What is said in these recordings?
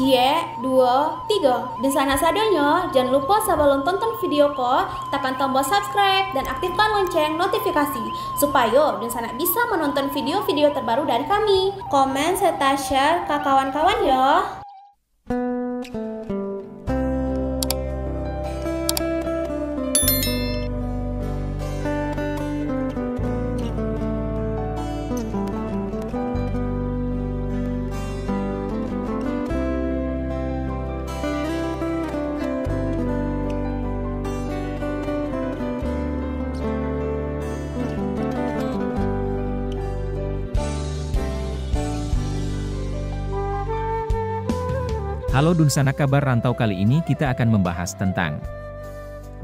Cie, 2, 3. Di sana sadanya, jangan lupa sebelum tonton video ko, tekan tombol subscribe dan aktifkan lonceng notifikasi supaya di sana bisa menonton video-video terbaru dari kami. Komen serta share ke kawan-kawan ya. Halo Dunsana, kabar rantau. Kali ini kita akan membahas tentang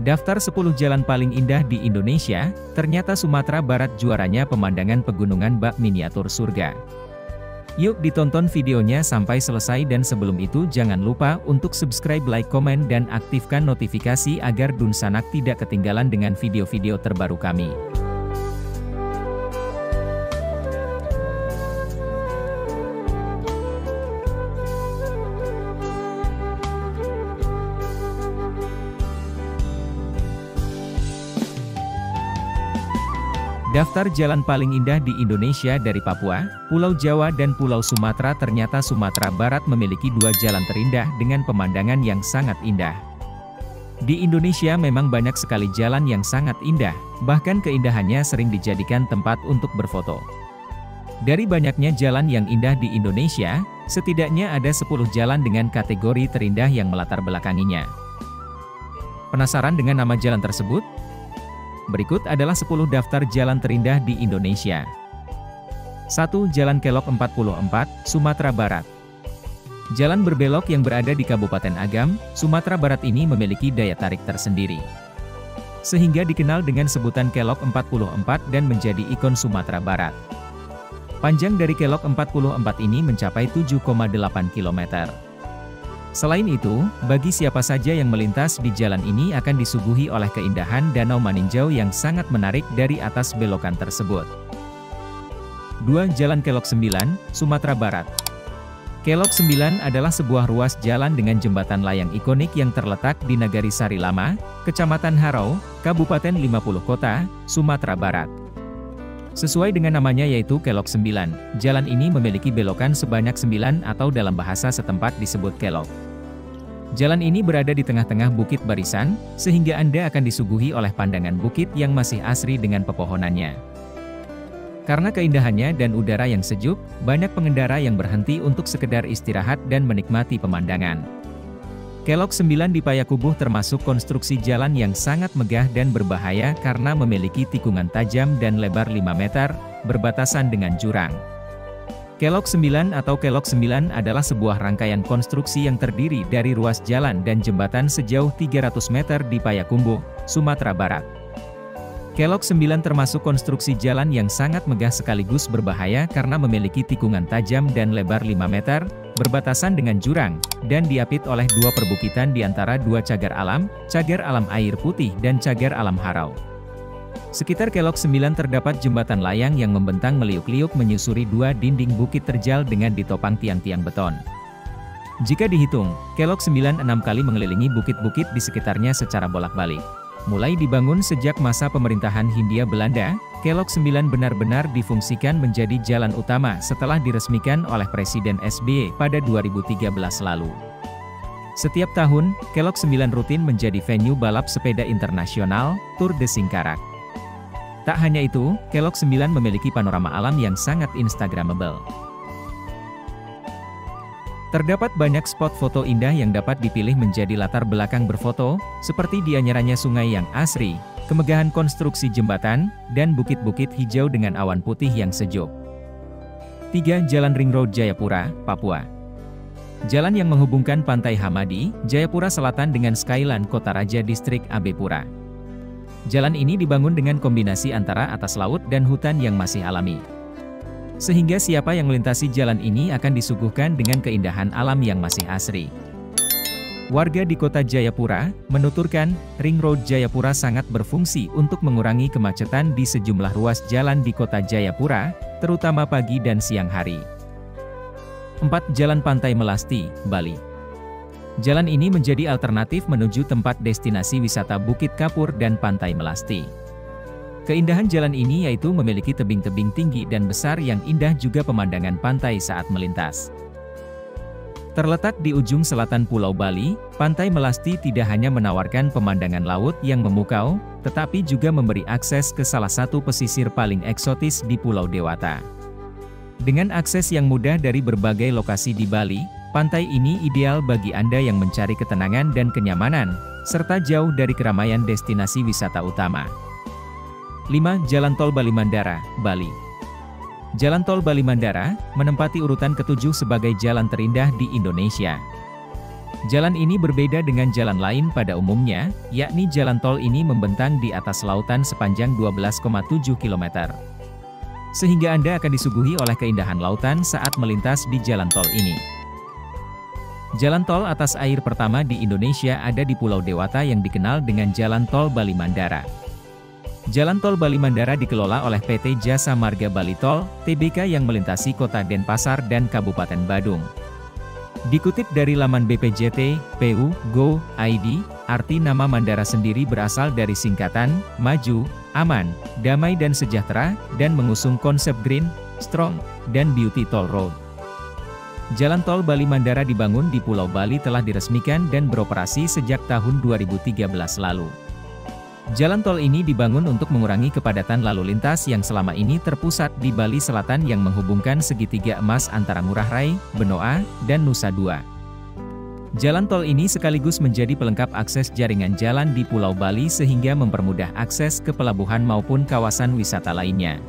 daftar 10 jalan paling indah di Indonesia. Ternyata Sumatera Barat juaranya pemandangan pegunungan bak miniatur surga. Yuk ditonton videonya sampai selesai, dan sebelum itu jangan lupa untuk subscribe, like, komen, dan aktifkan notifikasi agar Dunsanak tidak ketinggalan dengan video-video terbaru kami. Daftar jalan paling indah di Indonesia dari Papua, Pulau Jawa dan Pulau Sumatera. Ternyata Sumatera Barat memiliki 2 jalan terindah dengan pemandangan yang sangat indah. Di Indonesia memang banyak sekali jalan yang sangat indah, bahkan keindahannya sering dijadikan tempat untuk berfoto. Dari banyaknya jalan yang indah di Indonesia, setidaknya ada 10 jalan dengan kategori terindah yang melatar belakanginya. Penasaran dengan nama jalan tersebut? Berikut adalah 10 daftar jalan terindah di Indonesia. 1. Jalan Kelok 44, Sumatera Barat. Jalan berbelok yang berada di Kabupaten Agam, Sumatera Barat ini memiliki daya tarik tersendiri, sehingga dikenal dengan sebutan Kelok 44 dan menjadi ikon Sumatera Barat. Panjang dari Kelok 44 ini mencapai 7,8 km. Selain itu, bagi siapa saja yang melintas di jalan ini akan disuguhi oleh keindahan Danau Maninjau yang sangat menarik dari atas belokan tersebut. 2. Jalan Kelok 9, Sumatera Barat. Kelok 9 adalah sebuah ruas jalan dengan jembatan layang ikonik yang terletak di Nagari Sari Lama, Kecamatan Harau, Kabupaten 50 Kota, Sumatera Barat. Sesuai dengan namanya yaitu Kelok 9, jalan ini memiliki belokan sebanyak 9 atau dalam bahasa setempat disebut kelok. Jalan ini berada di tengah-tengah bukit barisan, sehingga Anda akan disuguhi oleh pandangan bukit yang masih asri dengan pepohonannya. Karena keindahannya dan udara yang sejuk, banyak pengendara yang berhenti untuk sekedar istirahat dan menikmati pemandangan. Kelok 9 di Payakumbuh termasuk konstruksi jalan yang sangat megah dan berbahaya karena memiliki tikungan tajam dan lebar 5 meter, berbatasan dengan jurang. Kelok 9 atau Kelok 9 adalah sebuah rangkaian konstruksi yang terdiri dari ruas jalan dan jembatan sejauh 300 meter di Payakumbuh, Sumatera Barat. Kelok 9 termasuk konstruksi jalan yang sangat megah sekaligus berbahaya karena memiliki tikungan tajam dan lebar 5 meter, berbatasan dengan jurang, dan diapit oleh 2 perbukitan di antara 2 cagar alam air putih dan cagar alam Harau. Sekitar Kelok 9 terdapat jembatan layang yang membentang meliuk-liuk menyusuri 2 dinding bukit terjal dengan ditopang tiang-tiang beton. Jika dihitung, Kelok 9 6 kali mengelilingi bukit-bukit di sekitarnya secara bolak-balik. Mulai dibangun sejak masa pemerintahan Hindia Belanda, Kelok 9 benar-benar difungsikan menjadi jalan utama setelah diresmikan oleh Presiden SBY pada 2013 lalu. Setiap tahun, Kelok 9 rutin menjadi venue balap sepeda internasional, Tour de Singkarak. Tak hanya itu, Kelok 9 memiliki panorama alam yang sangat instagramable. Terdapat banyak spot foto indah yang dapat dipilih menjadi latar belakang berfoto, seperti dianyarannya sungai yang asri, kemegahan konstruksi jembatan, dan bukit-bukit hijau dengan awan putih yang sejuk. 3. Jalan Ring Road Jayapura, Papua. Jalan yang menghubungkan Pantai Hamadi, Jayapura Selatan dengan Skyline Kota Raja Distrik Abepura. Jalan ini dibangun dengan kombinasi antara atas laut dan hutan yang masih alami, sehingga siapa yang melintasi jalan ini akan disuguhkan dengan keindahan alam yang masih asri. Warga di Kota Jayapura menuturkan, Ring Road Jayapura sangat berfungsi untuk mengurangi kemacetan di sejumlah ruas jalan di Kota Jayapura, terutama pagi dan siang hari. 4. Jalan Pantai Melasti, Bali. Jalan ini menjadi alternatif menuju tempat destinasi wisata Bukit Kapur dan Pantai Melasti. Keindahan jalan ini yaitu memiliki tebing-tebing tinggi dan besar yang indah, juga pemandangan pantai saat melintas. Terletak di ujung selatan Pulau Bali, Pantai Melasti tidak hanya menawarkan pemandangan laut yang memukau, tetapi juga memberi akses ke salah satu pesisir paling eksotis di Pulau Dewata. Dengan akses yang mudah dari berbagai lokasi di Bali, pantai ini ideal bagi Anda yang mencari ketenangan dan kenyamanan, serta jauh dari keramaian destinasi wisata utama. 5. Jalan Tol Bali Mandara, Bali. Jalan Tol Bali Mandara menempati urutan ke-7 sebagai jalan terindah di Indonesia. Jalan ini berbeda dengan jalan lain pada umumnya, yakni jalan tol ini membentang di atas lautan sepanjang 12,7 km. Sehingga Anda akan disuguhi oleh keindahan lautan saat melintas di jalan tol ini. Jalan tol atas air pertama di Indonesia ada di Pulau Dewata yang dikenal dengan Jalan Tol Bali Mandara. Jalan Tol Bali Mandara dikelola oleh PT Jasa Marga Bali Tol, Tbk, yang melintasi kota Denpasar dan Kabupaten Badung. Dikutip dari laman BPJT, PU, Go, ID, arti nama Mandara sendiri berasal dari singkatan, maju, aman, damai dan sejahtera, dan mengusung konsep green, strong, dan beauty toll road. Jalan Tol Bali Mandara dibangun di Pulau Bali telah diresmikan dan beroperasi sejak tahun 2013 lalu. Jalan tol ini dibangun untuk mengurangi kepadatan lalu lintas yang selama ini terpusat di Bali Selatan yang menghubungkan segitiga emas antara Ngurah Rai, Benoa, dan Nusa Dua. Jalan tol ini sekaligus menjadi pelengkap akses jaringan jalan di Pulau Bali sehingga mempermudah akses ke pelabuhan maupun kawasan wisata lainnya.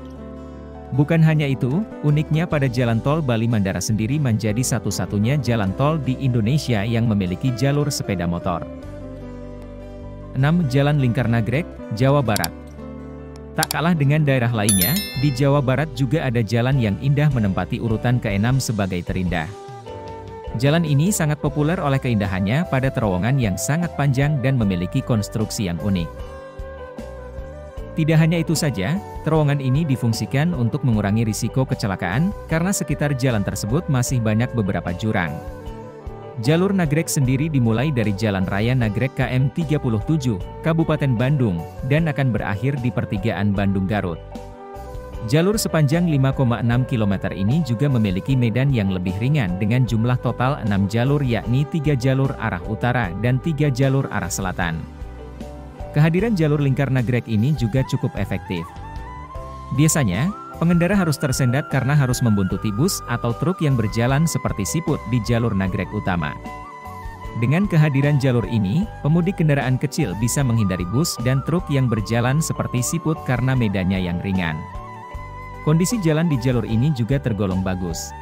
Bukan hanya itu, uniknya pada Jalan Tol Bali Mandara sendiri menjadi satu-satunya jalan tol di Indonesia yang memiliki jalur sepeda motor. 6. Jalan Lingkar Nagrek, Jawa Barat. Tak kalah dengan daerah lainnya, di Jawa Barat juga ada jalan yang indah menempati urutan ke-6 sebagai terindah. Jalan ini sangat populer oleh keindahannya pada terowongan yang sangat panjang dan memiliki konstruksi yang unik. Tidak hanya itu saja, terowongan ini difungsikan untuk mengurangi risiko kecelakaan, karena sekitar jalan tersebut masih banyak beberapa jurang. Jalur Nagrek sendiri dimulai dari Jalan Raya Nagrek KM 37, Kabupaten Bandung, dan akan berakhir di pertigaan Bandung Garut. Jalur sepanjang 5,6 km ini juga memiliki medan yang lebih ringan dengan jumlah total 6 jalur, yakni 3 jalur arah utara dan 3 jalur arah selatan. Kehadiran jalur Lingkar Nagrek ini juga cukup efektif. Biasanya, pengendara harus tersendat karena harus membuntuti bus atau truk yang berjalan seperti siput di jalur Nagrek utama. Dengan kehadiran jalur ini, pemudik kendaraan kecil bisa menghindari bus dan truk yang berjalan seperti siput karena medannya yang ringan. Kondisi jalan di jalur ini juga tergolong bagus.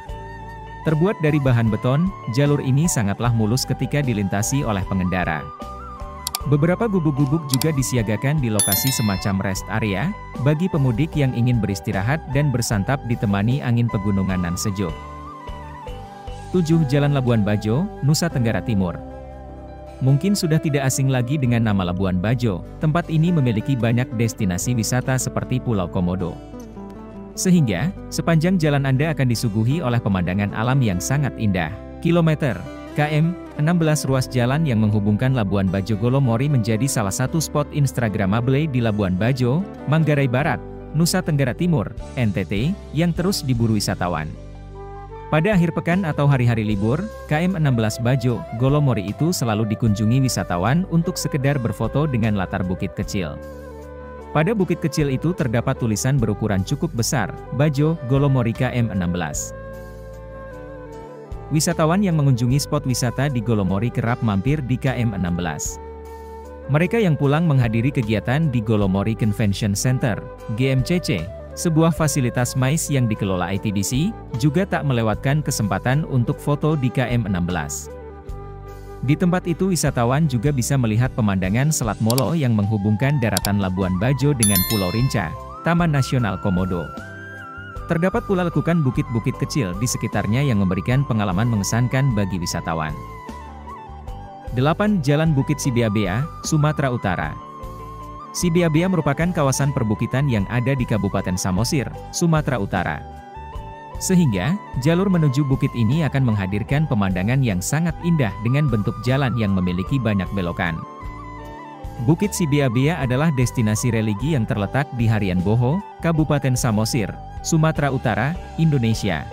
Terbuat dari bahan beton, jalur ini sangatlah mulus ketika dilintasi oleh pengendara. Beberapa gubuk-gubuk juga disiagakan di lokasi semacam rest area, bagi pemudik yang ingin beristirahat dan bersantap ditemani angin pegunungan nan sejuk. 7. Jalan Labuan Bajo, Nusa Tenggara Timur. Mungkin sudah tidak asing lagi dengan nama Labuan Bajo, tempat ini memiliki banyak destinasi wisata seperti Pulau Komodo. Sehingga, sepanjang jalan Anda akan disuguhi oleh pemandangan alam yang sangat indah. Kilometer KM 16 ruas jalan yang menghubungkan Labuan Bajo Golomori menjadi salah satu spot instagramable di Labuan Bajo, Manggarai Barat, Nusa Tenggara Timur, NTT, yang terus diburu wisatawan. Pada akhir pekan atau hari-hari libur, KM 16 Bajo Golomori itu selalu dikunjungi wisatawan untuk sekedar berfoto dengan latar bukit kecil. Pada bukit kecil itu terdapat tulisan berukuran cukup besar, Bajo Golomori KM 16. Wisatawan yang mengunjungi spot wisata di Golomori kerap mampir di KM 16. Mereka yang pulang menghadiri kegiatan di Golomori Convention Center, GMCC, sebuah fasilitas MICE yang dikelola ITDC, juga tak melewatkan kesempatan untuk foto di KM 16. Di tempat itu wisatawan juga bisa melihat pemandangan Selat Molo yang menghubungkan daratan Labuan Bajo dengan Pulau Rinca, Taman Nasional Komodo. Terdapat pula lekukan bukit-bukit kecil di sekitarnya yang memberikan pengalaman mengesankan bagi wisatawan. 8. Jalan Bukit Sibeabea, Sumatera Utara. Sibeabea merupakan kawasan perbukitan yang ada di Kabupaten Samosir, Sumatera Utara. Sehingga, jalur menuju bukit ini akan menghadirkan pemandangan yang sangat indah dengan bentuk jalan yang memiliki banyak belokan. Bukit Sibeabea adalah destinasi religi yang terletak di Harian Boho, Kabupaten Samosir, Sumatera Utara, Indonesia.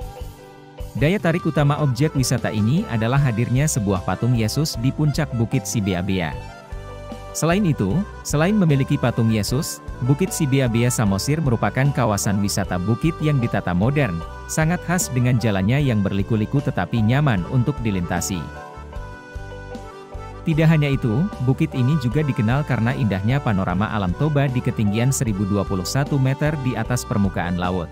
Daya tarik utama objek wisata ini adalah hadirnya sebuah patung Yesus di puncak Bukit Sibeabea. Selain itu, selain memiliki patung Yesus, Bukit Sibeabea Samosir merupakan kawasan wisata bukit yang ditata modern, sangat khas dengan jalannya yang berliku-liku tetapi nyaman untuk dilintasi. Tidak hanya itu, bukit ini juga dikenal karena indahnya panorama alam Toba di ketinggian 1021 meter di atas permukaan laut.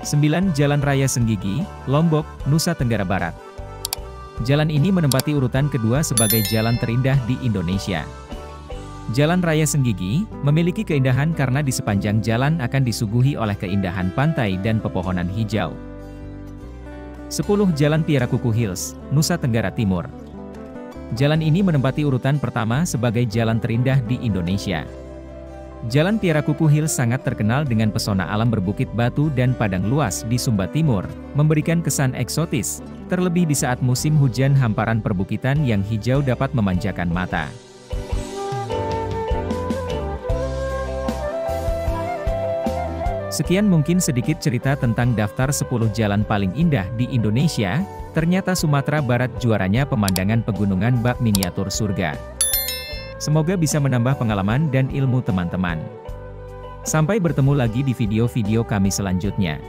9. Jalan Raya Senggigi, Lombok, Nusa Tenggara Barat. Jalan ini menempati urutan kedua sebagai jalan terindah di Indonesia. Jalan Raya Senggigi memiliki keindahan karena di sepanjang jalan akan disuguhi oleh keindahan pantai dan pepohonan hijau. 10. Jalan Piarakuku Hills, Nusa Tenggara Timur. Jalan ini menempati urutan pertama sebagai jalan terindah di Indonesia. Jalan Piarakuku Hills sangat terkenal dengan pesona alam berbukit batu dan padang luas di Sumba Timur, memberikan kesan eksotis, terlebih di saat musim hujan hamparan perbukitan yang hijau dapat memanjakan mata. Sekian mungkin sedikit cerita tentang daftar 10 jalan paling indah di Indonesia. Ternyata Sumatera Barat juaranya pemandangan pegunungan bak miniatur surga. Semoga bisa menambah pengalaman dan ilmu teman-teman. Sampai bertemu lagi di video-video kami selanjutnya.